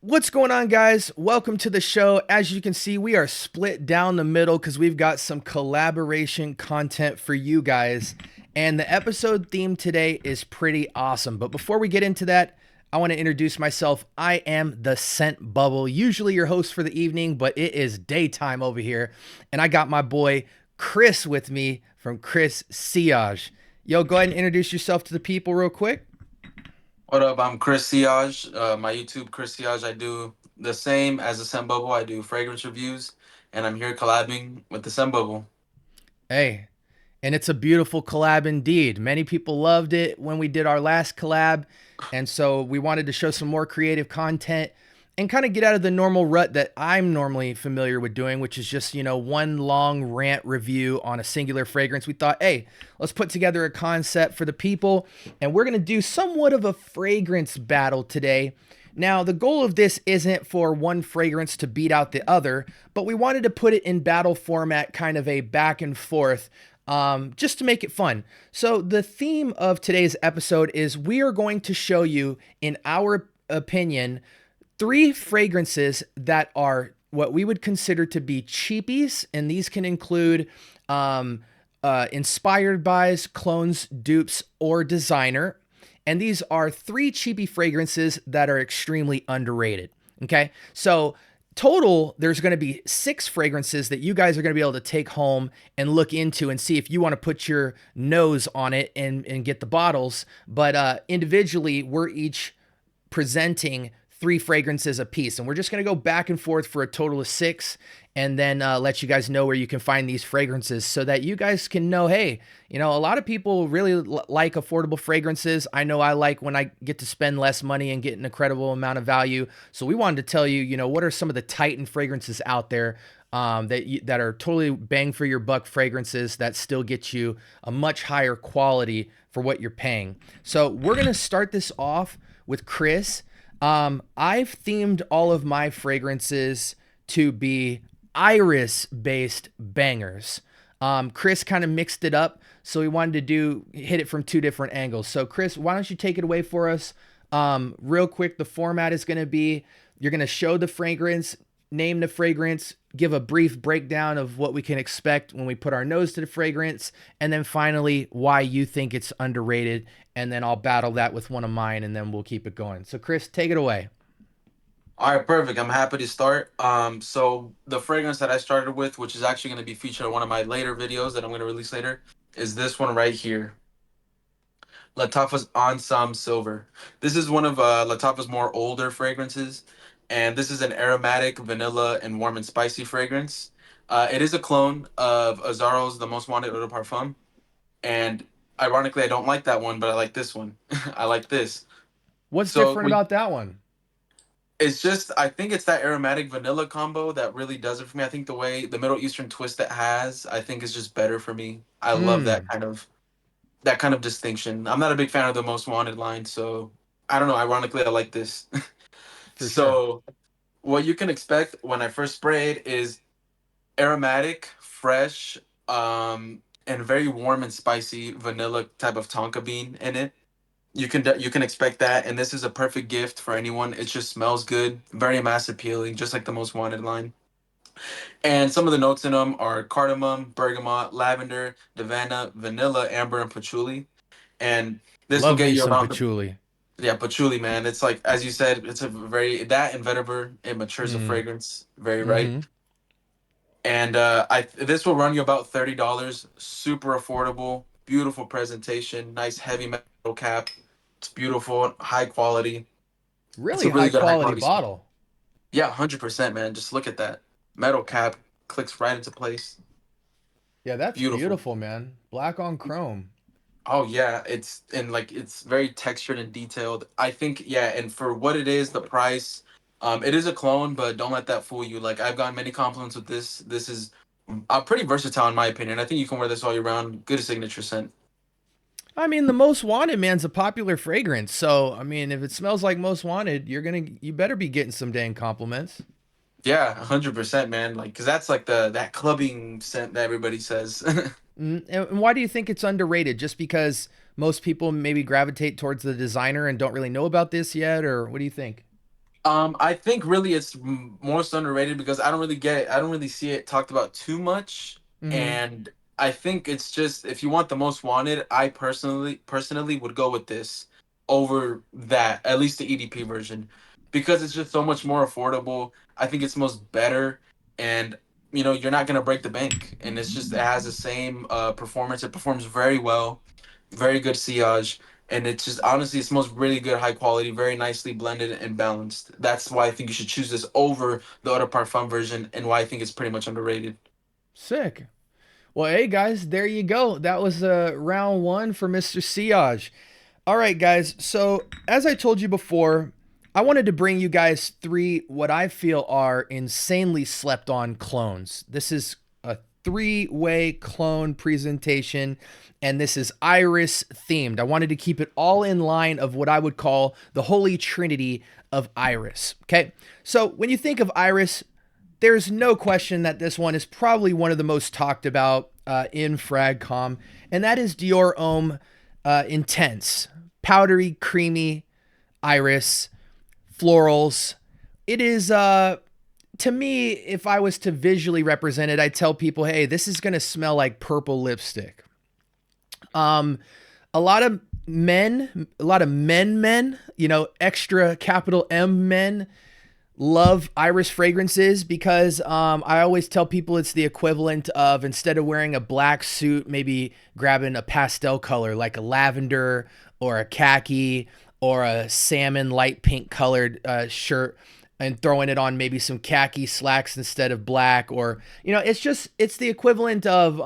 What's going on, guys? Welcome to the show. As you can see, we are split down the middle because we've got some collaboration content for you guys. And the episode theme today is pretty awesome. But before we get into that, I want to introduce myself. I am the Scent Bubble, usually your host for the evening, but it is daytime over here. And I got my boy Chris with me from Chris Siage. Yo, go ahead and introduce yourself to the people real quick. What up? I'm Chris Siage. My YouTube, Chris Siage. I do the same as the Scent Bubble. I do fragrance reviews, and I'm here collabing with the Scent Bubble. Hey, and it's a beautiful collab indeed. Many people loved it when we did our last collab, and so we wanted to show some more creative content and kind of get out of the normal rut that I'm normally familiar with doing, which is just, one long rant review on a singular fragrance. We thought, hey, let's put together a concept for the people, and we're going to do somewhat of a fragrance battle today. Now, the goal of this isn't for one fragrance to beat out the other, but we wanted to put it in battle format, kind of a back and forth, just to make it fun. So the theme of today's episode is we are going to show you, in our opinion, three fragrances that are what we would consider to be cheapies, and these can include inspired buys, clones, dupes, or designer. And these are three cheapie fragrances that are extremely underrated. Okay, so total, there's going to be 6 fragrances that you guys are going to be able to take home and look into and see if you want to put your nose on it and get the bottles. But individually, we're each presenting 3 fragrances a piece, and we're just going to go back and forth for a total of 6, and then let you guys know where you can find these fragrances so that you guys can know, hey, a lot of people really like affordable fragrances. I know I like when I get to spend less money and get an incredible amount of value. So we wanted to tell you, what are some of the Titan fragrances out there that are totally bang for your buck fragrances that still get you a much higher quality for what you're paying. So we're going to start this off with Chris. I've themed all of my fragrances to be iris-based bangers. Chris kind of mixed it up, so we wanted to hit it from 2 different angles. So Chris, why don't you take it away for us? Real quick, the format is going to be, you're going to show the fragrance, name the fragrance, give a brief breakdown of what we can expect when we put our nose to the fragrance, and then finally why you think it's underrated, and then I'll battle that with one of mine, and then we'll keep it going. So Chris, take it away. All right, perfect. I'm happy to start. So the fragrance that I started with, which is actually going to be featured in one of my later videos that I'm going to release later, is this one right here. Lattafa's Ensemble Silver. This is one of Lattafa's more older fragrances, and this is an aromatic, vanilla, and warm and spicy fragrance. It is a clone of Azaro's The Most Wanted Eau de Parfum, and ironically, I don't like that one, but I like this one. I like this. What's So different we, about that one? it's just, I think it's that aromatic vanilla combo that really does it for me. I think the way the Middle Eastern twist it has, I think is just better for me. I love Hmm, that kind of distinction. I'm not a big fan of the Most Wanted line, so I don't know. Ironically, I like this. for sure. So what you can expect when I first spray it is aromatic, fresh, and very warm and spicy vanilla type of tonka bean in it. You can expect that, and this is a perfect gift for anyone. It just smells good, very mass appealing, just like the Most Wanted line. And some of the notes in them are cardamom, bergamot, lavender, davana, vanilla, amber, and patchouli. And this will Love get me you some around the patchouli. yeah patchouli, man. It's like as you said, it's a very that and vetiver. It matures a Hmm. fragrance very ripe. Mm-hmm. And I this will run you about $30. Super affordable, beautiful presentation, nice heavy metal cap. It's beautiful, high quality. It's Really a high really good high quality quality smell. bottle. Yeah, 100%, man. Just look at that metal cap, clicks right into place. Yeah, that's Beautiful. beautiful, man. Black on chrome. Oh yeah, it's and like it's very textured and detailed. I think yeah, and for what it is, the price, it is a clone, but don't let that fool you. Like I've gotten many compliments with this. This is pretty versatile in my opinion. I think you can wear this all year round. Good signature scent. I mean, the Most Wanted man's a popular fragrance. So, I mean, if it smells like Most Wanted, you better be getting some dang compliments. Yeah, 100%, man. Like, cause that's like that clubbing scent that everybody says. And why do you think it's underrated? Just because most people maybe gravitate towards the designer and don't really know about this yet, or what do you think? I think really it's more so underrated because I don't really see it talked about too much, Mm-hmm. and I think it's just if you want the most wanted, I personally would go with this over that, at least the EDP version, because it's just so much more affordable. I think it's most better, and you're not gonna break the bank, and it has the same performance. It performs very well, very good sillage, and it's just honestly it smells really good, high quality, very nicely blended and balanced. That's why I think you should choose this over the Eau de Parfum version, and why I think it's pretty much underrated. Sick. Well, hey guys, there you go. That was round one for Mr. Siage. All right, guys. So, as I told you before, I wanted to bring you guys three what I feel are insanely slept on clones. This is a three-way clone presentation, and this is iris themed. I wanted to keep it all in line of what I would call the holy trinity of iris. Okay. So, when you think of iris, there's no question that this one is probably one of the most talked about in FragCom, and that is Dior Homme Intense. Powdery, creamy iris, florals. It is, to me, if I was to visually represent it, I'd tell people, hey, this is going to smell like purple lipstick. Um, a lot of men, extra capital M men love iris fragrances because I always tell people it's the equivalent of instead of wearing a black suit, maybe grabbing a pastel color like a lavender or a khaki or a salmon light pink colored shirt and throwing it on maybe some khaki slacks instead of black, or it's the equivalent of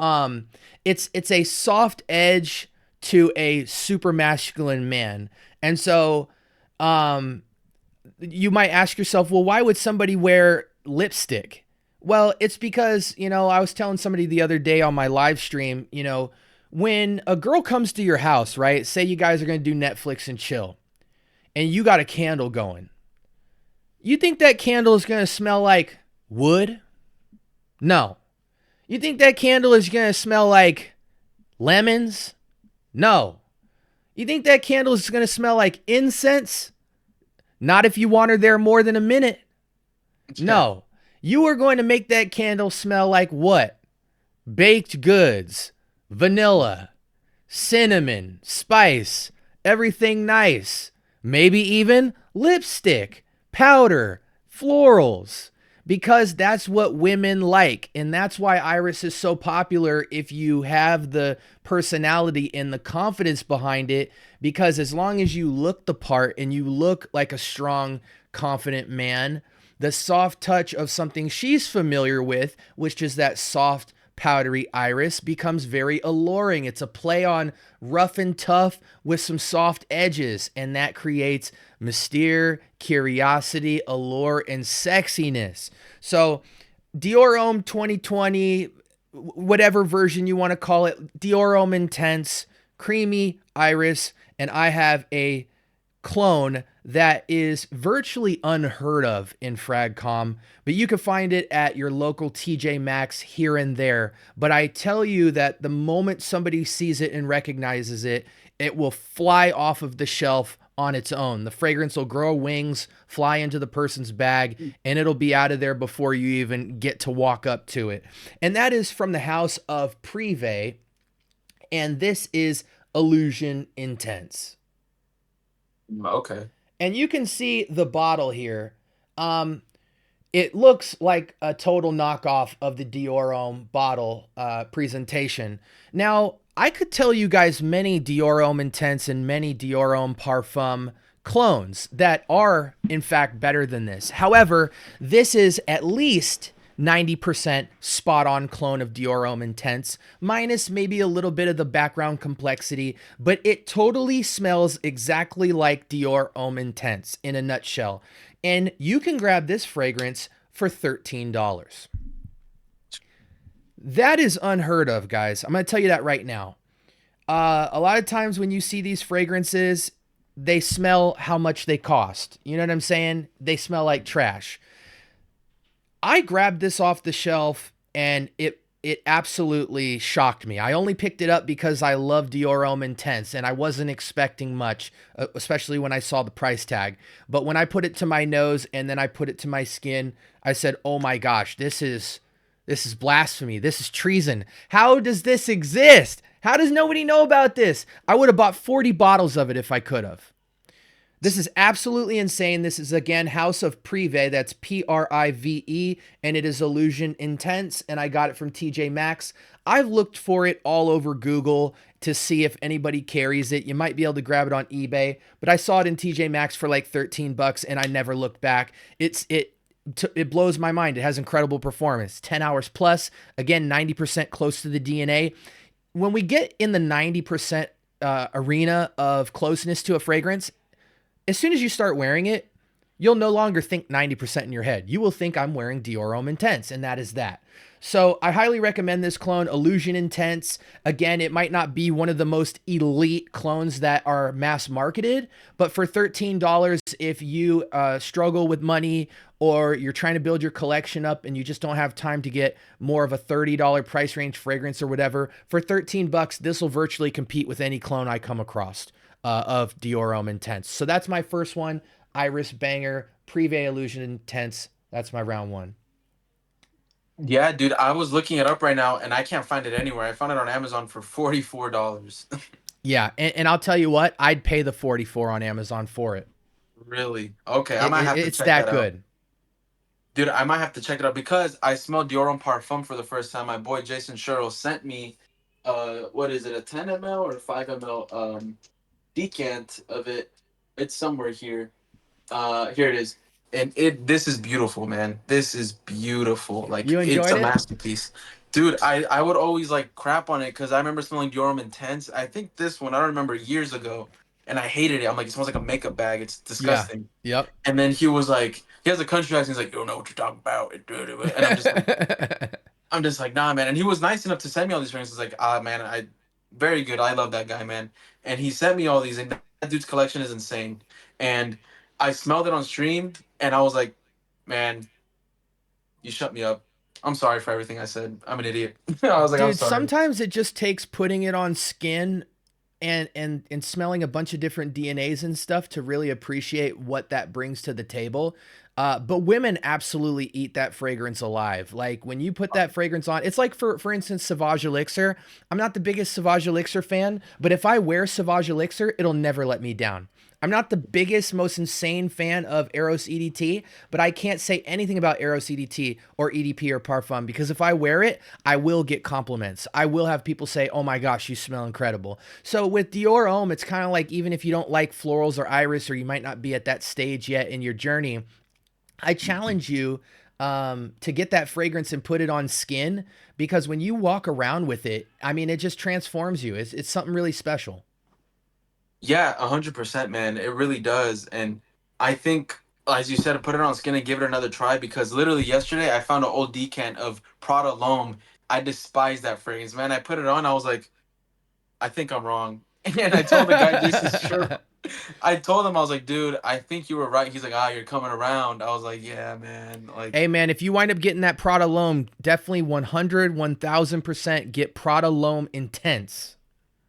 it's a soft edge to a super masculine man. And so um you might ask yourself, well, why would somebody wear lipstick? Well, it's because, I was telling somebody the other day on my live stream, when a girl comes to your house, right? Say you guys are going to do Netflix and chill, and you got a candle going. You think that candle is going to smell like wood? No. You think that candle is going to smell like lemons? No. You think that candle is going to smell like incense? Not if you want her there more than a minute. Yeah. No. You are going to make that candle smell like what? Baked goods, vanilla, cinnamon, spice, everything nice. Maybe even lipstick, powder, florals. Because that's what women like. And that's why Iris is so popular if you have the personality and the confidence behind it. Because as long as you look the part and you look like a strong, confident man, the soft touch of something she's familiar with, which is that soft, powdery iris, becomes very alluring. It's a play on rough and tough with some soft edges, and that creates mystere, curiosity, allure, and sexiness. So, Dior Homme 2020, whatever version you want to call it, Dior Homme Intense, creamy iris, and I have a clone that is virtually unheard of in Fragcom, but you can find it at your local TJ Maxx here and there. But I tell you that the moment somebody sees it and recognizes it, it will fly off of the shelf on its own. The fragrance will grow wings, fly into the person's bag, and it'll be out of there before you even get to walk up to it. And that is from the house of Privé, and this is Illusion Intense. Okay. And you can see the bottle here. It looks like a total knockoff of the Dior Homme bottle presentation. Now, I could tell you guys many Dior Homme Intense and many Dior Homme Parfum clones that are, in fact, better than this. However, this is at least 90% spot on clone of Dior Homme Intense, minus maybe a little bit of the background complexity, but it totally smells exactly like Dior Homme Intense in a nutshell. And you can grab this fragrance for $13. That is unheard of, guys. I'm going to tell you that right now. A lot of times when you see these fragrances, they smell how much they cost. You know what I'm saying? They smell like trash. I grabbed this off the shelf and it it absolutely shocked me. I only picked it up because I love Dior Homme Intense and I wasn't expecting much, especially when I saw the price tag. But when I put it to my nose and then I put it to my skin, I said, "Oh my gosh, this is blasphemy. This is treason. How does this exist? How does nobody know about this? I would have bought 40 bottles of it if I could have." This is absolutely insane. This is, again, House of Privé. That's Prive, and it is Illusion Intense, and I got it from TJ Maxx. I've looked for it all over Google to see if anybody carries it. You might be able to grab it on eBay, but I saw it in TJ Maxx for like 13 bucks, and I never looked back. It blows my mind. It has incredible performance. 10 hours plus. Again, 90% close to the DNA. When we get in the 90% arena of closeness to a fragrance, as soon as you start wearing it, you'll no longer think 90% in your head. You will think I'm wearing Dior Homme Intense, and that is that. So I highly recommend this clone, Illusion Intense. Again, it might not be one of the most elite clones that are mass marketed, but for $13, if you struggle with money or you're trying to build your collection up and you just don't have time to get more of a $30 price range fragrance or whatever, for 13 bucks, this will virtually compete with any clone I come across of Dior Homme Intense. So that's my first one, Iris Banger, Privé Illusion Intense. That's my round one. Yeah, dude, I was looking it up right now and I can't find it anywhere. I found it on Amazon for $44. Yeah, and I'll tell you what, I'd pay the 44 on Amazon for it. Really? Okay, I might have to It's check that that out. good. Dude, I might have to check it out because I smelled Dior Homme Parfum for the first time. My boy Jason Sherrill sent me what is it, a 10 ml or 5 ml decant of it. It's somewhere here. Here it is. And this is beautiful, man. This is beautiful. Like You it's enjoyed a it? masterpiece. Dude, I would always like crap on it because I remember smelling Dior Homme Intense. I think this one I don't remember years ago, and I hated it. I'm like, it smells like a makeup bag. It's Yeah. disgusting. Yep. And then he was like, he has a country accent. He's like, you don't know what you're talking about. And I'm just like, nah, man. And he was nice enough to send me all these fragrances. Like, ah, man, very good. I love that guy, man. And he sent me all these, and that dude's collection is insane. And I smelled it on stream, and I was like, man, you shut me up. I'm sorry for everything I said. I'm an idiot. I was like, I'm Dude, sorry. sometimes it just takes putting it on skin and smelling a bunch of different DNAs and stuff to really appreciate what that brings to the table. But women absolutely eat that fragrance alive. Like when you put that fragrance on, it's like for instance, Sauvage Elixir. I'm not the biggest Sauvage Elixir fan, but if I wear Sauvage Elixir, it'll never let me down. I'm not the biggest, most insane fan of Eros EDT, but I can't say anything about Eros EDT or EDP or Parfum because if I wear it, I will get compliments. I will have people say, "Oh my gosh, you smell incredible." So with Dior Homme, it's kind of like even if you don't like florals or iris or you might not be at that stage yet in your journey, I challenge you to get that fragrance and put it on skin because when you walk around with it, I mean, it just transforms you. It's something really special. Yeah, 100%, man. It really does. And I think, as you said, put it on skin and give it another try because literally yesterday I found an old decant of Prada L'Homme. I despise that fragrance, man. I put it on. I was like, I think I'm wrong. And I told the guy, Jason Sure. I told him, I was like, dude, I think you were right. He's like, ah, you're coming around. I was like, yeah, man. Like, Hey man, if you wind up getting that Prada L'Homme, definitely 100, 1000% get Prada L'Homme Intense.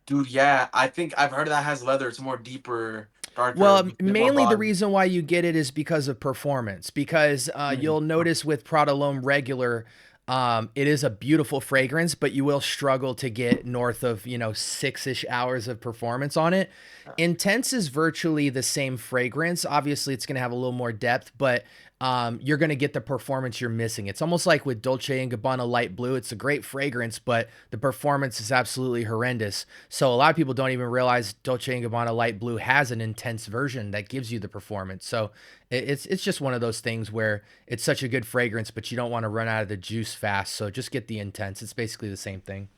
dude, yeah, I think I've heard that has leather. It's more deeper, darker, a Well, bit more mainly the body. reason why you get it is because of performance. Because Mhm. you'll notice with Prada L'Homme Regular, it is a beautiful fragrance, but you will struggle to get north of 6-ish hours of performance on it. Intense is virtually the same fragrance. Obviously, it's going to have a little more depth, but you're going to get the performance you're missing. It's almost like with Dolce & Gabbana Light Blue. It's a great fragrance, but the performance is absolutely horrendous. So a lot of people don't even realize Dolce & Gabbana Light Blue has an intense version that gives you the performance. So it's just one of those things where it's such a good fragrance, but you don't want to run out of the juice fast. So just get the intense. It's basically the same thing.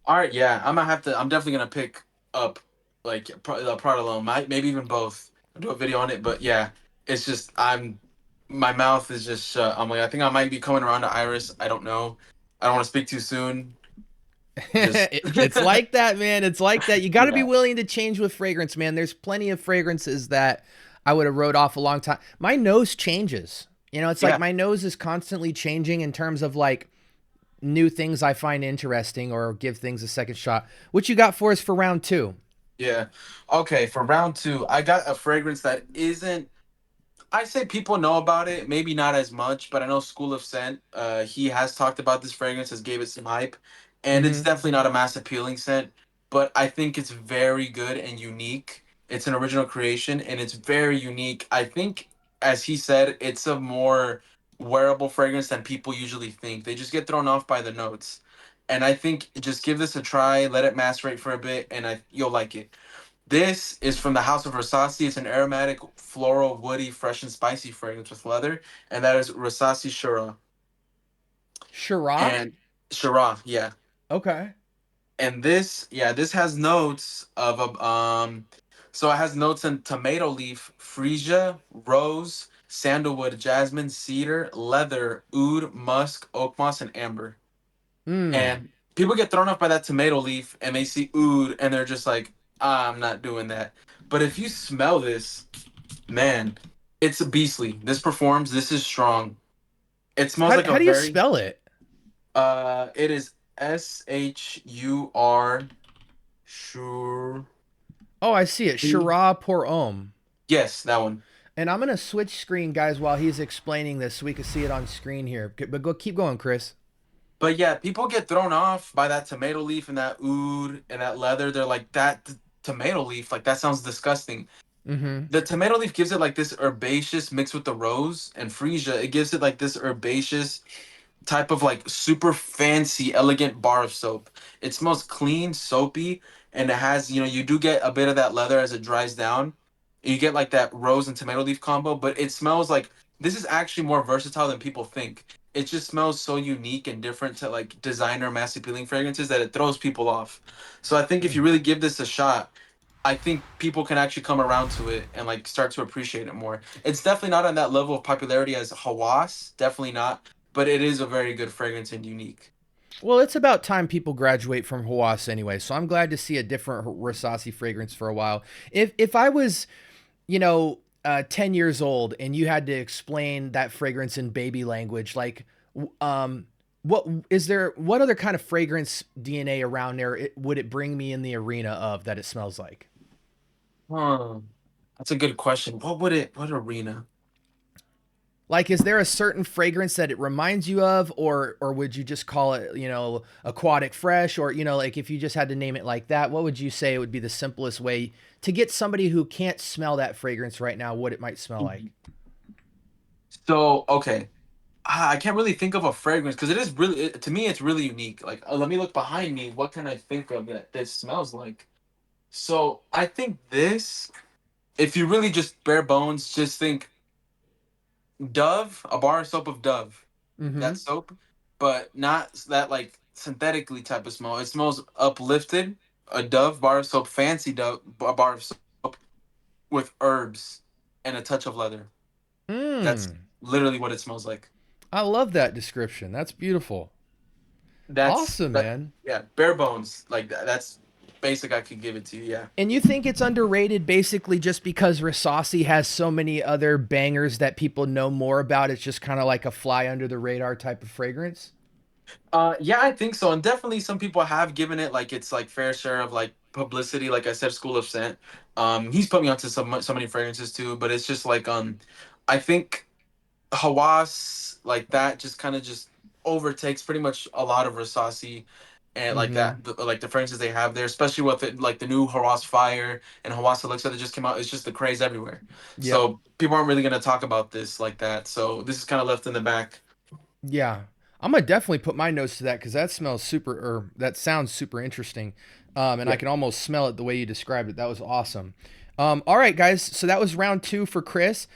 All right, yeah, I'm gonna have to. I'm definitely gonna pick up like the Prada L'Homme, maybe even both. I'll do a video on it, but yeah, it's just my mouth is just shut. I'm like, I think I might be coming around to Iris. I don't know. I don't want to speak too soon. Just It's like that, man. It's like that. You got to be yeah, willing to change with fragrance, man. There's plenty of fragrances that I would have wrote off a long time. My nose changes. It's like yeah, my nose is constantly changing in terms of like new things I find interesting or give things a second shot. What you got for us for round two? Yeah. Okay, for round two, I got a fragrance that isn't. I say people know about it, maybe not as much, but I know School of Scent. He has talked about this fragrance, has gave it some hype, and it's Mm-hmm. definitely not a mass appealing scent, but I think it's very good and unique. It's an original creation, and it's very unique. I think, as he said, it's a more wearable fragrance than people usually think. They just get thrown off by the notes, and I think just give this a try, let it macerate for a bit, and you'll like it. This is from the House of Rasasi. It's an aromatic, floral, woody, fresh, and spicy fragrance with leather, and that is Rasasi Shira. Shiraz? And Shira, yeah. Okay. And this, yeah, this has notes of a so it has notes in tomato leaf, freesia, rose, sandalwood, jasmine, cedar, leather, oud, musk, oak moss, and amber. Hmm. And people get thrown off by that tomato leaf, and they see oud, and they're just like, I'm not doing that. But if you smell this, man, it's a beastly. This performs. This is strong. It smells like a How do you very spell it? it is Shur. Sure. Oh, I see it. Shiraz pour homme. Yes, that one. And I'm gonna switch screen, guys, while he's explaining this, so we can see it on screen here. But go, keep going, Chris. But yeah, people get thrown off by that tomato leaf and that oud and that leather. They're like, tomato leaf, like that sounds disgusting. Mm-hmm. The tomato leaf gives it like this herbaceous mixed with the rose and freesia. It gives it like this herbaceous type of like super fancy, elegant bar of soap. It smells clean, soapy, and it has, you do get a bit of that leather as it dries down. You get like that rose and tomato leaf combo, but it smells like this is actually more versatile than people think. It just smells so unique and different to like designer mass appealing fragrances that it throws people off. So I think if you really give this a shot, I think people can actually come around to it and like start to appreciate it more. It's definitely not on that level of popularity as Hawas, definitely not, but it is a very good fragrance and unique. Well, it's about time people graduate from Hawas anyway, so I'm glad to see a different Rasasi fragrance for a while. If I was, 10 years old and you had to explain that fragrance in baby language, like, what is there? What other kind of fragrance DNA around there would it bring me in the arena of that it smells like? Huh. That's a good question. What arena? Like, is there a certain fragrance that it reminds you of, or would you just call it, aquatic fresh, or like if you just had to name it like that, what would you say would be the simplest way to get somebody who can't smell that fragrance right now what it might smell like? Mhm. So, okay. I can't really think of a fragrance because it is really, to me, it's really unique. Like, let me look behind me. What can I think of that this smells like? So, I think this, if you really just bare bones, just think Dove, a bar of soap of Dove, Mm-hmm. that soap, but not that like synthetically type of smell. It smells uplifted. A Dove bar of soap, fancy Dove a bar of soap with herbs and a touch of leather. That's Mm. literally what it smells like. I love that description. That's beautiful. That's Awesome, that. man. Yeah, bare bones. Like that. That's basic. I could give it to you. Yeah. And you think it's underrated basically just because Risasi has so many other bangers that people know more about? It's just kind of like a fly under the radar type of fragrance? Yeah, I think so, and definitely some people have given it like it's like fair share of like publicity. Like I said, School of Scent. He's put me onto so many fragrances too, but it's just like I think Hawas like that just kind of just overtakes pretty much a lot of Rasasi and like Mm-hmm. that like the fragrances they have there, especially with it, like the new Hawas Fire and Hawas Elixir that just came out. It's just the craze everywhere. Yep. So people aren't really gonna talk about this like that. So this is kind of left in the back. Yeah. I'm gonna definitely put my nose to that because that smells super, or that sounds super interesting. And I Yeah. can almost smell it the way you described it. That was awesome. All right, guys. So that was round two for Chris.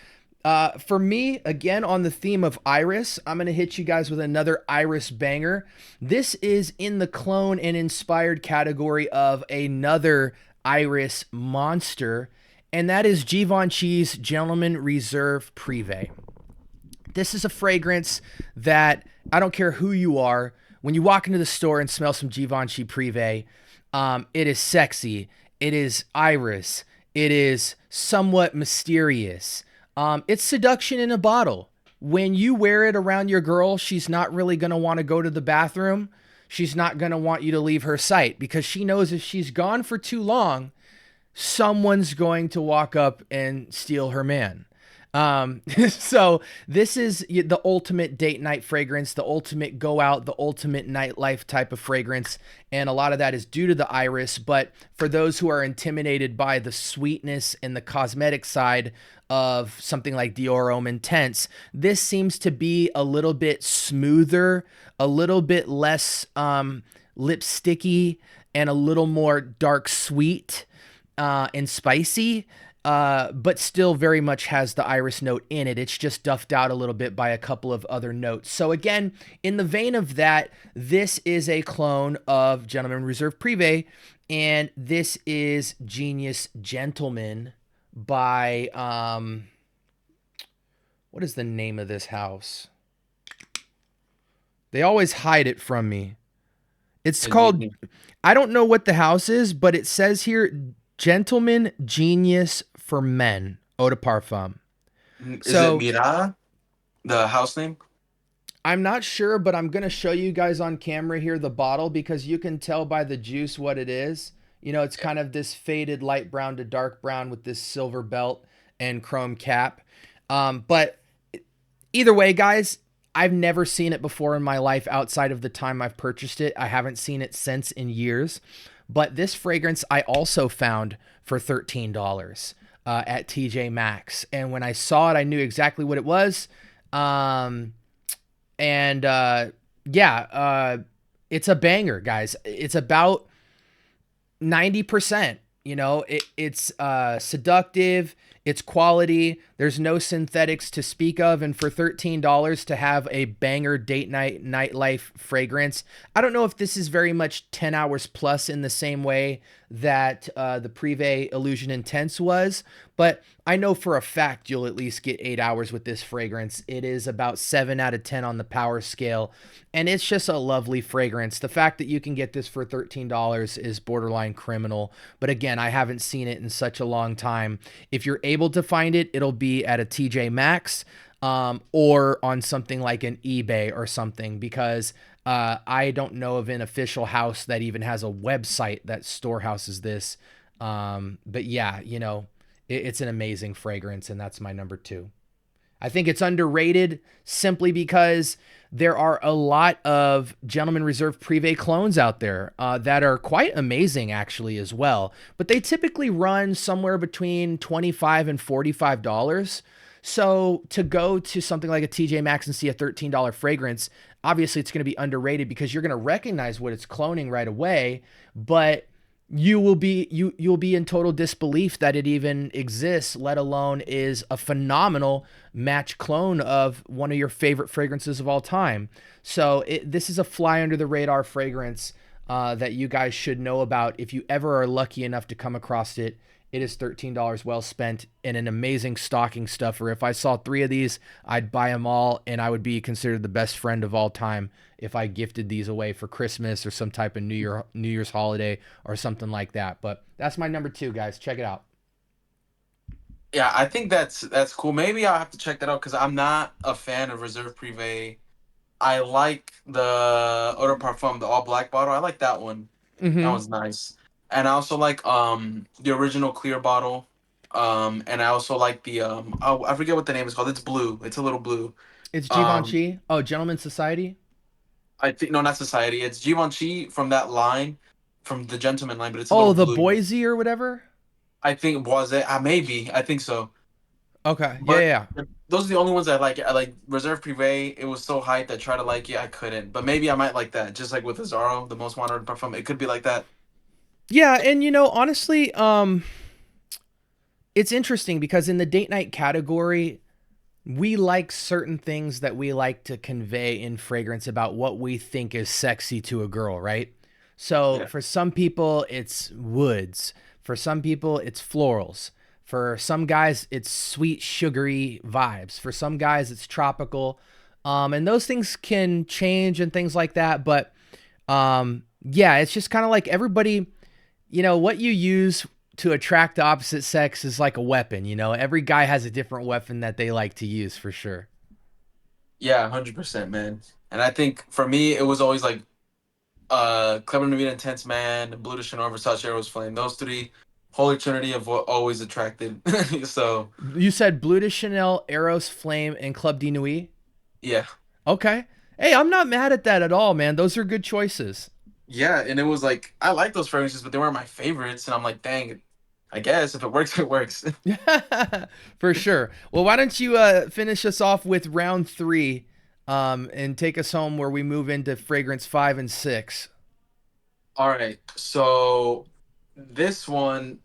For me, again, on the theme of Iris, I'm going to hit you guys with another Iris banger. This is in the clone and inspired category of another Iris monster, and that is Givenchy's Gentleman Reserve Privé. This is a fragrance that I don't care who you are, when you walk into the store and smell some Givenchy Privé, it is sexy, it is Iris, it is somewhat mysterious. It's seduction in a bottle. when you wear it around your girl, she's not really going to want to go to the bathroom. She's not going to want you to leave her sight because she knows if she's gone for too long, someone's going to walk up and steal her man. So this is the ultimate date night fragrance, the ultimate go out, the ultimate nightlife type of fragrance. And a lot of that is due to the iris. But for those who are intimidated by the sweetness and the cosmetic side of something like Dior Homme Intense, this seems to be a little bit smoother, a little bit less lipsticky, and a little more dark sweet and spicy. But still very much has the iris note in it. It's just duffed out a little bit by a couple of other notes. So again, in the vein of that, this is a clone of Gentleman Reserve Privé, and this is Genius Gentleman by, what is the name of this house? They always hide it from me. It's called, I don't know what the house is, but it says here, Gentleman Genius for Men, Eau de Parfum. Is it Mira, the house name? I'm not sure, but I'm going to show you guys on camera here the bottle because you can tell by the juice what it is. You know, it's kind of this faded light brown to dark brown with this silver belt and chrome cap. But either way, guys, I've never seen it before in my life outside of the time I've purchased it. I haven't seen it since in years. But this fragrance I also found for $13 at TJ Maxx. And when I saw it, I knew exactly what it was. It's a banger, guys. It's about 90%. You know, it's seductive. It's quality. There's no synthetics to speak of. And for $13 to have a banger date night, nightlife fragrance, I don't know if this is very much 10 hours plus in the same way that the Privé Illusion Intense was. But I know for a fact you'll at least get 8 hours with this fragrance. It is about 7 out of 10 on the power scale. And it's just a lovely fragrance. The fact that you can get this for $13 is borderline criminal. But again, I haven't seen it in such a long time. If you're able to find it, it'll be at a TJ Maxx or on something like an eBay or something, because I don't know of an official house that even has a website that storehouses this. But yeah, you know, it's an amazing fragrance, and that's my number 2. I think it's underrated simply because there are a lot of Gentleman Reserve Privé clones out there that are quite amazing actually as well. But they typically run somewhere between $25 and $45. So to go to something like a TJ Maxx and see a $13 fragrance, obviously it's going to be underrated because you're going to recognize what it's cloning right away, but you'll be in total disbelief that it even exists, let alone is a phenomenal match clone of one of your favorite fragrances of all time. So this is a fly under the radar fragrance that you guys should know about. If you ever are lucky enough to come across it, it is $13 well spent and an amazing stocking stuffer. If I saw 3 of these, I'd buy them all, and I would be considered the best friend of all time if I gifted these away for Christmas or some type of New Year's holiday or something like that. But that's my number 2, guys. Check it out. Yeah, I think that's cool. Maybe I'll have to check that out because I'm not a fan of Reserve Privé. I like the Eau de Parfum, the all black bottle. I like that one. That was nice. And I also like the original clear bottle. And I also like the oh, I forget what the name is called. It's blue. It's a little blue. It's Givenchy. Oh, Gentleman's Society. I think no, not Society. It's Givenchy from that line, from the Gentleman line, but it's a Oh, little the blue. Boise or whatever. I think was it? Maybe I think so. Okay. But Yeah. those are the only ones I like. I like Reserve Privé. It was so hyped. I tried to like it. I couldn't. But maybe I might like that. Just like with Azaro, the most wanted parfum. It could be like that. Yeah, and you know, honestly, it's interesting because in the date night category, we like certain things that we like to convey in fragrance about what we think is sexy to a girl, right? So Yeah. for some people, it's woods. For some people, it's florals. For some guys, it's sweet, sugary vibes. For some guys, it's tropical. And those things can change and things like that. But yeah, it's just kind of like everybody, you know, what you use to attract the opposite sex is like a weapon. You know, every guy has a different weapon that they like to use for sure. Yeah, 100%, man. And I think for me, it was always like Clever Navina Intense Man, Blue de Chanel, Versace Eros Flame. Those three, holy trinity of what always attracted. So You said Blue de Chanel, Eros Flame, and Club de Nuit. yeah, Okay. Hey, I'm not mad at that at all, man. Those are good choices. yeah, and it was like I like those fragrances, but they weren't my favorites. And I'm like, dang, I guess if it works, it works. For sure. Well, why don't you finish us off with round three, and take us home where we move into fragrance 5 and 6. All right, so this one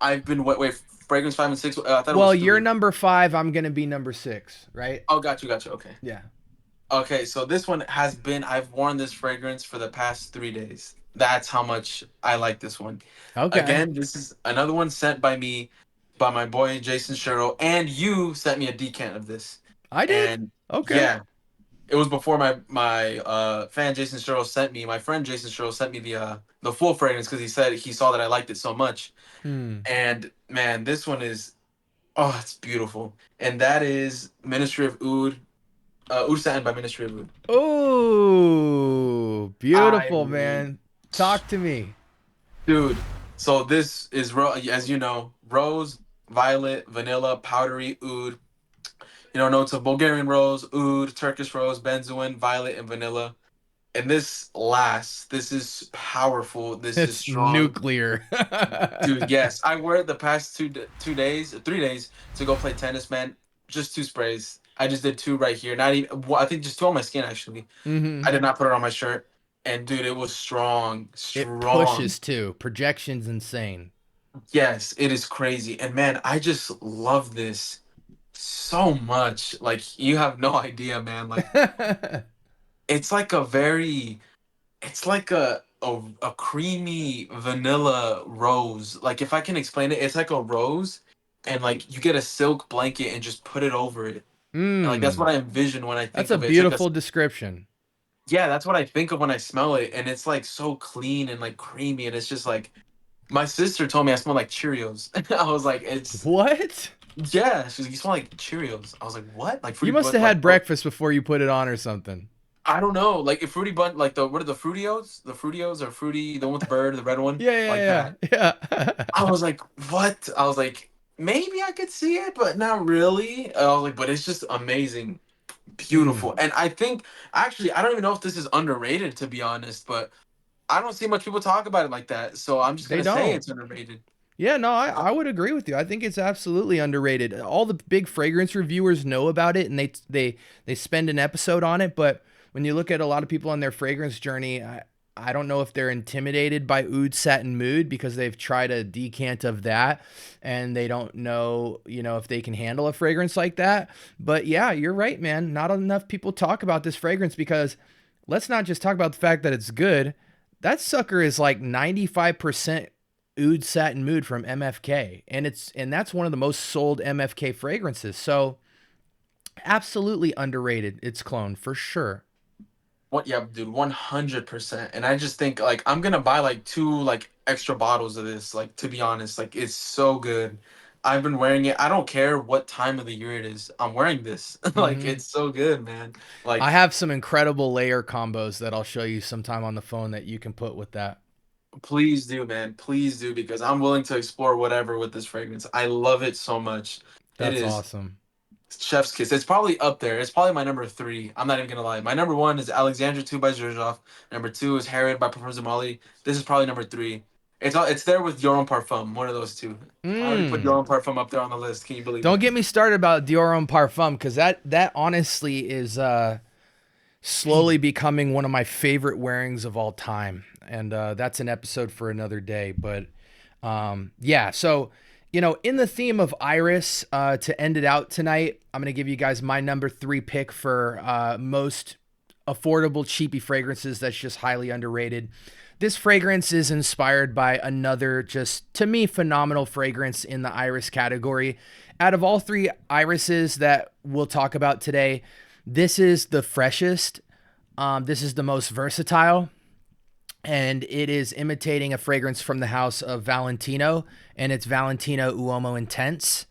I've been wait, fragrance 5 and 6. I thought it Well, was you're three. number 5. I'm gonna be number 6, right? Oh, got you. Okay. Yeah. Okay, so this one has been, I've worn this fragrance for the past 3 days. That's how much I like this one. Okay. Again, this is another one sent by me, by my boy Jason Sherrill, and you sent me a decant of this. I did. And Okay. yeah, it was before my fan Jason Sherrill sent me, my friend Jason Sherrill sent me the full fragrance because he said he saw that I liked it so much. Hmm. And man, this one is, oh, it's beautiful. And that is Ministry of Oud, Oud Satin by Ministry of Oud. Oh, I beautiful, mean, man. Talk to me. dude. So this is as you know, rose, violet, vanilla, powdery oud. You know, notes of Bulgarian rose, oud, Turkish rose, benzoin, violet, and vanilla. And this lasts. This is powerful. This is It's strong, nuclear. dude. Yes, I wear it the past 2 days, 3 days to go play tennis, man. Just two sprays. I just did two right here. Not even. Well, I think just two on my skin actually. Hmm. I did not put it on my shirt. And dude, it was strong, It strong. pushes too. Projection's insane. Yes, it is crazy. And man, I just love this so much. Like you have no idea, man. Like it's like a very it's like a creamy vanilla rose. Like if I can explain it, it's like a rose and like you get a silk blanket and just put it over it. And like that's Hmm. what I envision when I That's think a of it. It's like a beautiful description. yeah, that's what I think of when I smell it. And it's like so clean and like creamy and it's just like my sister told me I smell like Cheerios. I was like, it's What? yeah, she's like, you smell like Cheerios. I was like, what? Like You fruity, must but have like, had oh, breakfast before you put it on or something. I don't know, like a fruity bun, like the what are the Fruitios? The Fruitios or fruity, the one with the bird, the red one, like Yeah, that. yeah, yeah. I was like, what? I was like, maybe I could see it, but not really. I was like, but it's just amazing, Mm, beautiful, and I think actually, I don't even know if this is underrated to be honest, but I don't see much people talk about it like that, so I'm just they gonna say don't. it's underrated. Yeah, no, I would agree with you. I think it's absolutely underrated. All the big fragrance reviewers know about it, and they spend an episode on it. But when you look at a lot of people on their fragrance journey, I don't know if they're intimidated by Oud Satin Mood because they've tried a decant of that, and they don't know, if they can handle a fragrance like that. But yeah, you're right, man. Not enough people talk about this fragrance because let's not just talk about the fact that it's good. That sucker is like 95% Oud Satin Mood from MFK, and that's one of the most sold MFK fragrances. So absolutely underrated. Its clone for sure. What? Yeah, dude, 100%. And I just think like I'm gonna buy like two like extra bottles of this. Like to be honest, like it's so good. I've been wearing it. I don't care what time of the year it is. I'm wearing this. Like Hmm. it's so good, man. I Like have some incredible layer combos that I'll show you sometime on the phone that you can put with that. please do, man. Please do because I'm willing to explore whatever with this fragrance. I love it so much. It That's is awesome. Chef's Kiss. It's probably up there. It's probably my number three. I'm not even gonna lie. My number one is Alexandria 2 by Zherzhov. Number two is Harriet by Professor Molly. This is probably number three. It's there with Your Own Parfum, one of those two. I already put Your Mm. Own Parfum up there on the list. Can you believe Don't it? get me started about Dior Homme Parfum because that honestly is slowly becoming one of my favorite wearings of all time, and that's an episode for another day. But yeah, so in the theme of Iris, to end it out tonight, I'm gonna give you guys my number 3 pick for most affordable cheapie fragrances that's just highly underrated. This fragrance is inspired by another just to me phenomenal fragrance in the iris category. Out of all 3 irises that we'll talk about today, this is the freshest. This is the most versatile, and it is imitating a fragrance from the house of Valentino, and it's Valentino Uomo Intense.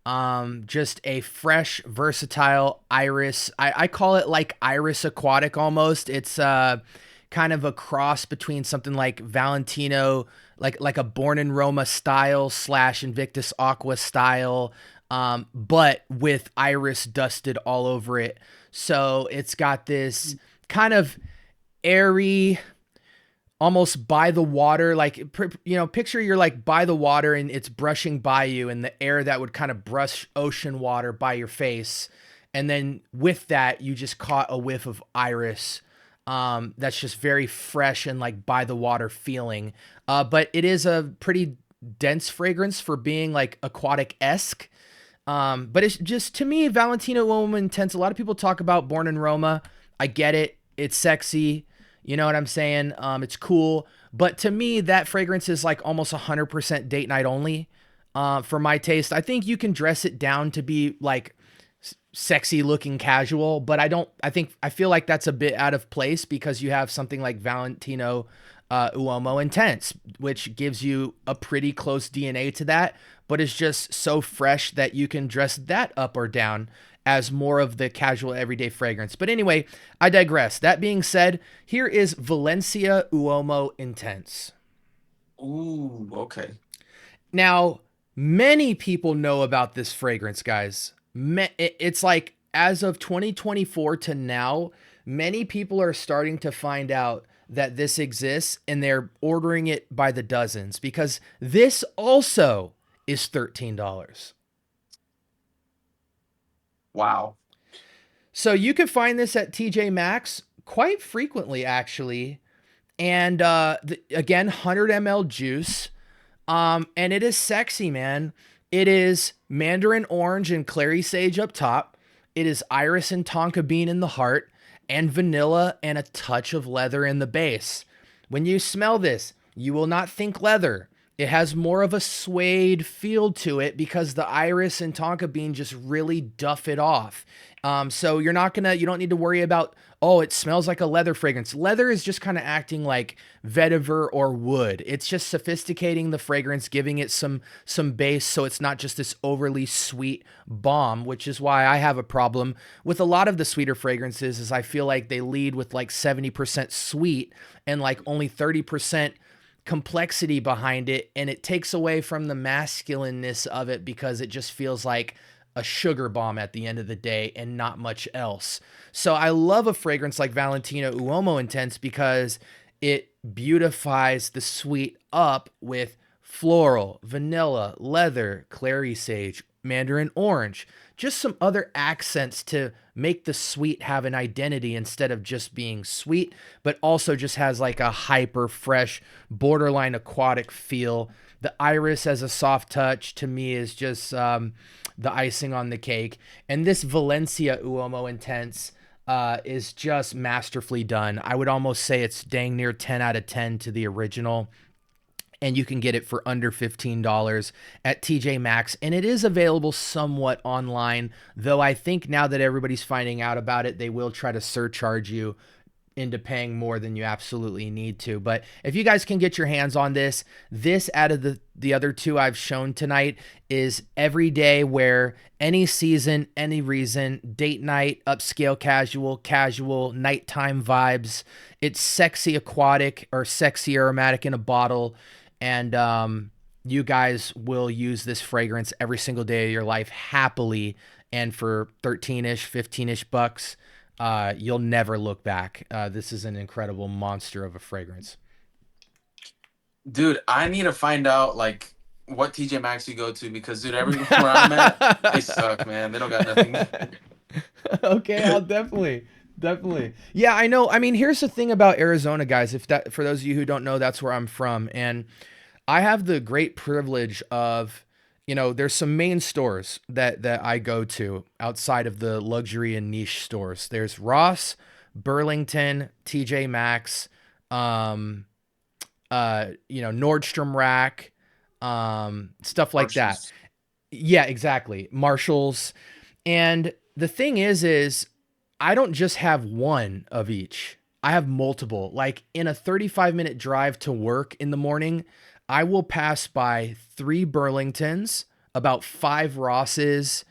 Just a fresh, versatile iris. I call it like iris aquatic almost. It's kind of a cross between something like Valentino, like a Born in Roma style slash Invictus Aqua style, but with iris dusted all over it. So it's got this kind of airy, almost by the water, like, you know, picture you're like by the water and it's brushing by you, and the air that would kind of brush ocean water by your face, and then with that you just caught a whiff of iris. That's just very fresh and like by the water feeling. But it is a pretty dense fragrance for being like aquatic-esque. But it's just, to me, Valentino Uomo Intense. A lot of people talk about Born in Roma. I get it. It's sexy. You know what I'm saying? It's cool. But to me, that fragrance is like almost 100% date night only. For my taste, I think you can dress it down to be like sexy looking casual, but I feel like that's a bit out of place because you have something like Valentino Uomo Intense, which gives you a pretty close DNA to that, but it's just so fresh that you can dress that up or down as more of the casual everyday fragrance. But anyway, I digress. That being said, here is Valencia Uomo Intense. Ooh, okay. Now, many people know about this fragrance, guys. It's like, as of 2024 to now, many people are starting to find out that this exists, and they're ordering it by the dozens because this also is $13. Wow. So you can find this at TJ Maxx quite frequently, actually. And again, 100 ml juice. And it is sexy, man. It is mandarin orange and clary sage up top. It is iris and tonka bean in the heart, and vanilla and a touch of leather in the base. When you smell this, you will not think leather. It has more of a suede feel to it because the iris and tonka bean just really duff it off. So you don't need to worry about, oh, it smells like a leather fragrance. Leather is just kind of acting like vetiver or wood. It's just sophisticating the fragrance, giving it some base, so it's not just this overly sweet bomb, which is why I have a problem with a lot of the sweeter fragrances, is I feel like they lead with like 70% sweet and like only 30% complexity behind it, and it takes away from the masculineness of it because it just feels like a sugar bomb at the end of the day and not much else. So I love a fragrance like Valentino Uomo Intense because it beautifies the sweet up with floral, vanilla, leather, clary sage, mandarin orange, just some other accents to make the sweet have an identity instead of just being sweet, but also just has like a hyper fresh, borderline aquatic feel. The iris as a soft touch to me is just the icing on the cake. And this Valencia Uomo Intense is just masterfully done. I would almost say it's dang near 10 out of 10 to the original. And you can get it for under $15 at TJ Maxx. And it is available somewhat online, though I think now that everybody's finding out about it, they will try to surcharge you into paying more than you absolutely need to. But if you guys can get your hands on this out of the other two I've shown tonight is everyday wear, any season, any reason, date night, upscale casual, nighttime vibes. It's sexy aquatic or sexy aromatic in a bottle. And you guys will use this fragrance every single day of your life happily. And for 13-ish, 15-ish bucks, you'll never look back. This is an incredible monster of a fragrance. Dude, I need to find out like what TJ Maxx you go to because dude, everywhere I'm at, they suck, man. They don't got nothing. Okay, I'll definitely. Yeah, I know. I mean, here's the thing about Arizona, guys. For those of you who don't know, that's where I'm from. And I have the great privilege of, there's some main stores that I go to outside of the luxury and niche stores. There's Ross, Burlington, TJ Maxx, Nordstrom Rack, stuff like that. Marshalls. Yeah, exactly. Marshalls. And the thing is I don't just have one of each. I have multiple. Like in a 35-minute drive to work in the morning, I will pass by 3 Burlingtons. about 5 Rosses,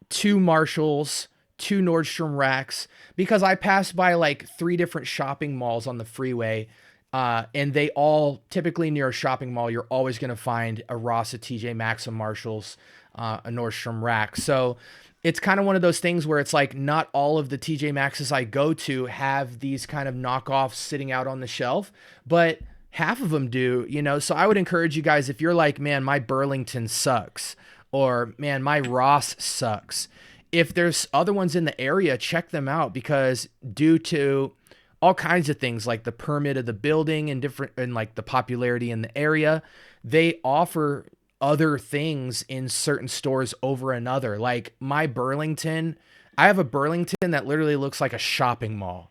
2 Marshalls, 2 Nordstrom Racks, because I passed by like 3 different shopping malls on the freeway. And they all typically near a shopping mall, you're always going to find a Ross, a TJ Maxx, a Marshalls, a Nordstrom Rack. So it's kind of one of those things where it's like not all of the TJ Maxxes I go to have these kind of knockoffs sitting out on the shelf, but half of them do, you know. So I would encourage you guys, if you're like, man, my Burlington sucks, or man, my Ross sucks, if there's other ones in the area, check them out, because due to all kinds of things like the permit of the building and different, and like the popularity in the area, they offer other things in certain stores over another. Like my Burlington, I have a Burlington that literally looks like a shopping mall.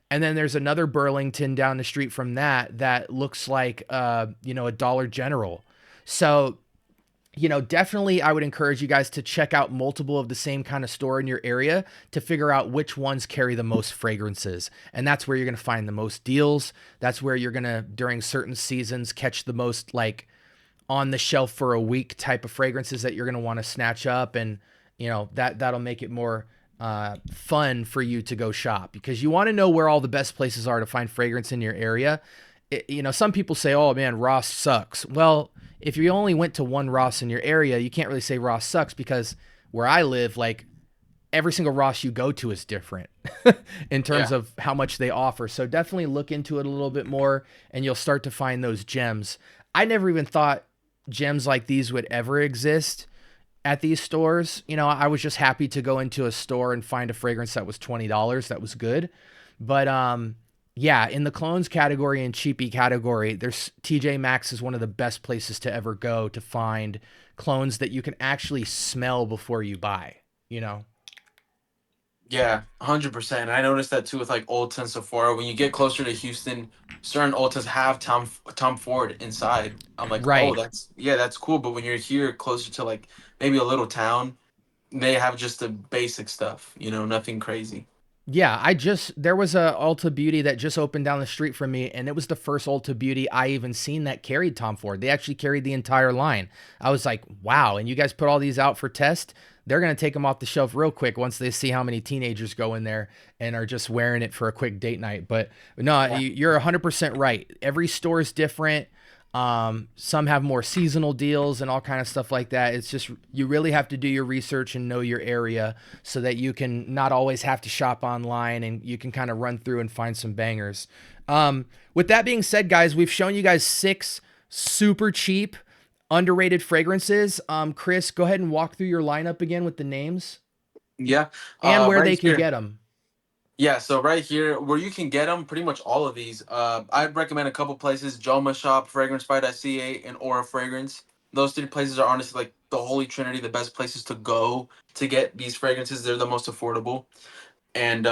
And then there's another Burlington down the street from that that looks like you know, a Dollar General. So, you know, definitely I would encourage you guys to check out multiple of the same kind of store in your area to figure out which ones carry the most fragrances. And that's where you're going to find the most deals. That's where you're going to, during certain seasons, catch the most like on the shelf for a week type of fragrances that you're going to want to snatch up. And, you know, that'll make it more fun for you to go shop, because you want to know where all the best places are to find fragrance in your area. You know, some people say, oh man, Ross sucks. Well, if you only went to one Ross in your area, you can't really say Ross sucks, because where I live, like every single Ross you go to is different in terms Yeah. of how much they offer. So definitely look into it a little bit more and you'll start to find those gems. I never even thought gems like these would ever exist at these stores. You know, I was just happy to go into a store and find a fragrance that was $20 that was good. But yeah, in the clones category and cheapie category, there's TJ Maxx is one of the best places to ever go to find clones that you can actually smell before you buy, you know? Yeah, 100%. I noticed that too with like Ulta and Sephora. When you get closer to Houston, certain Ultas have Tom Ford inside. I'm like, oh, Right. that's yeah, that's cool. But when you're here closer to like maybe a little town, they have just the basic stuff. You know, nothing crazy. Yeah, there was a Ulta Beauty that just opened down the street from me, and it was the first Ulta Beauty I even seen that carried Tom Ford. They actually carried the entire line. I was like, wow, and you guys put all these out for test? They're going to take them off the shelf real quick once they see how many teenagers go in there and are just wearing it for a quick date night. But no, Yeah. you're 100% right. Every store is different. Some have more seasonal deals and all kind of stuff like that. It's just, you really have to do your research and know your area so that you can not always have to shop online, and you can kind of run through and find some bangers. With that being said, guys, we've shown you guys 6 super cheap, underrated fragrances. Chris, go ahead and walk through your lineup again with the names Yeah. and where they Right can here. get them. Yeah, so right here, where you can get them, pretty much all of these. I'd recommend a couple places: Joma Shop, FragranceBy.ca, and Aura Fragrance. Those 3 places are honestly like the holy trinity, the best places to go to get these fragrances. They're the most affordable. And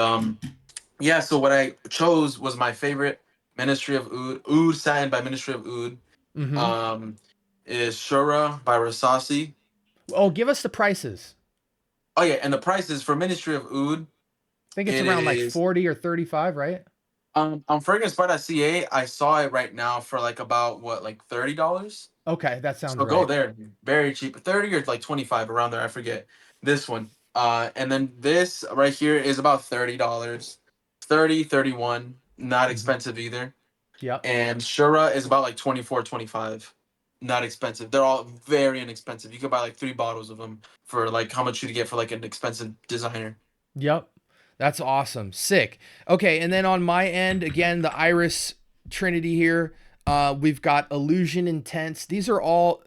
yeah, so what I chose was my favorite Ministry of Oud Satin by Ministry of Oud. Mm-hmm. Um, is Shura by Rasasi. Oh, give us the prices. Oh yeah, and the prices for Ministry of Oud, I think it's it around like is 40 or 35, right? on FragranceBy.ca, I saw it right now for like about what, like $30. Okay, that sounds So go right. there, very cheap, 30 or like 25 around there. I forget this one. And then this right here is about $30, 30, 31, not Mm-hmm. expensive either. Yep. And Shura is about like 24, 25, not expensive. They're all very inexpensive. You could buy like 3 bottles of them for like how much you get for like an expensive designer. Yep. That's awesome. Sick. Okay, and then on my end, again, the Iris Trinity here. We've got Illusion Intense. These were all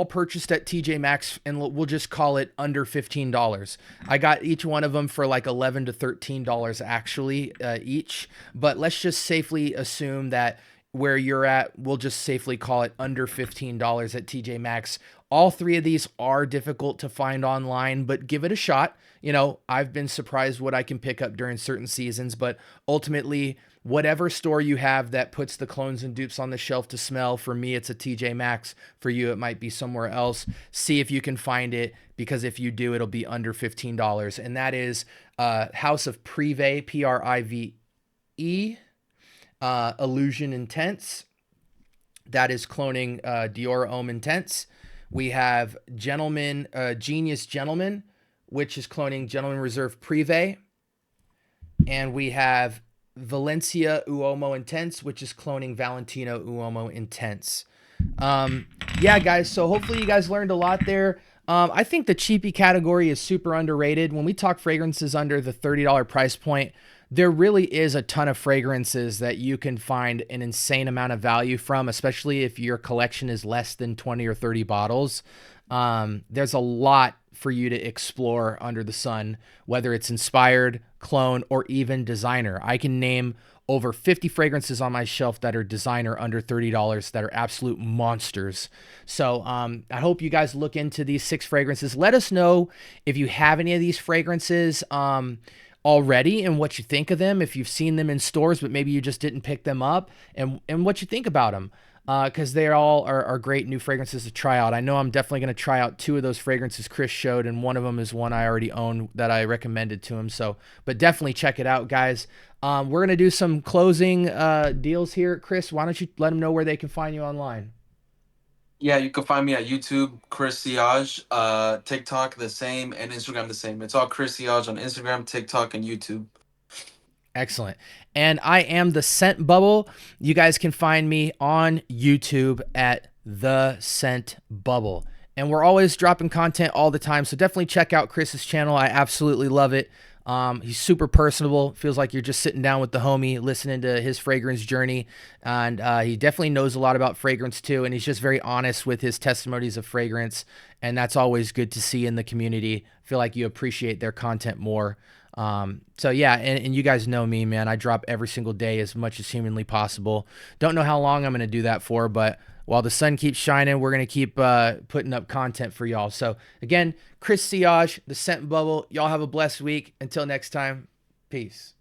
purchased at TJ Maxx, and we'll just call it under $15. I got each one of them for like $11 to $13 actually each. But let's just safely assume that where you're at, we'll just safely call it under $15 at TJ Maxx. All 3 of these are difficult to find online, but give it a shot. You know, I've been surprised what I can pick up during certain seasons, but ultimately, whatever store you have that puts the clones and dupes on the shelf to smell, for me, it's a TJ Maxx. For you, it might be somewhere else. See if you can find it, because if you do, it'll be under $15. And that is House of Privé, Prive, Illusion Intense. That is cloning Dior Homme Intense. We have Genius Gentleman, which is cloning Gentleman Reserve Privé. And we have Valencia Uomo Intense, which is cloning Valentino Uomo Intense. Yeah, guys. So hopefully you guys learned a lot there. I think the cheapie category is super underrated. When we talk fragrances under the $30 price point, there really is a ton of fragrances that you can find an insane amount of value from, especially if your collection is less than 20 or 30 bottles. There's a lot for you to explore under the sun, whether it's inspired, clone, or even designer. I can name over 50 fragrances on my shelf that are designer under $30 that are absolute monsters. So I hope you guys look into these 6 fragrances. Let us know if you have any of these fragrances already and what you think of them, if you've seen them in stores but maybe you just didn't pick them up, and what you think about them, because they all are great new fragrances to try out. I know I'm definitely going to try out 2 of those fragrances Chris showed, and one of them is one I already own that I recommended to him. So, but definitely check it out, guys. We're going to do some closing deals here. Chris, why don't you let them know where they can find you online? Yeah, you can find me at YouTube, Chris Siage, TikTok the same, and Instagram the same. It's all Chris Siage on Instagram, TikTok, and YouTube. Excellent. And I am the Scent Bubble. You guys can find me on YouTube at The Scent Bubble. And we're always dropping content all the time, so definitely check out Chris's channel. I absolutely love it. He's super personable. Feels like you're just sitting down with the homie, listening to his fragrance journey. And he definitely knows a lot about fragrance too. And he's just very honest with his testimonies of fragrance. And that's always good to see in the community. Feel like you appreciate their content more. So yeah, and you guys know me, man. I drop every single day as much as humanly possible. Don't know how long I'm going to do that for, but while the sun keeps shining, we're going to keep putting up content for y'all. So again, Chris Siage, the Scent Bubble. Y'all have a blessed week. Until next time, peace.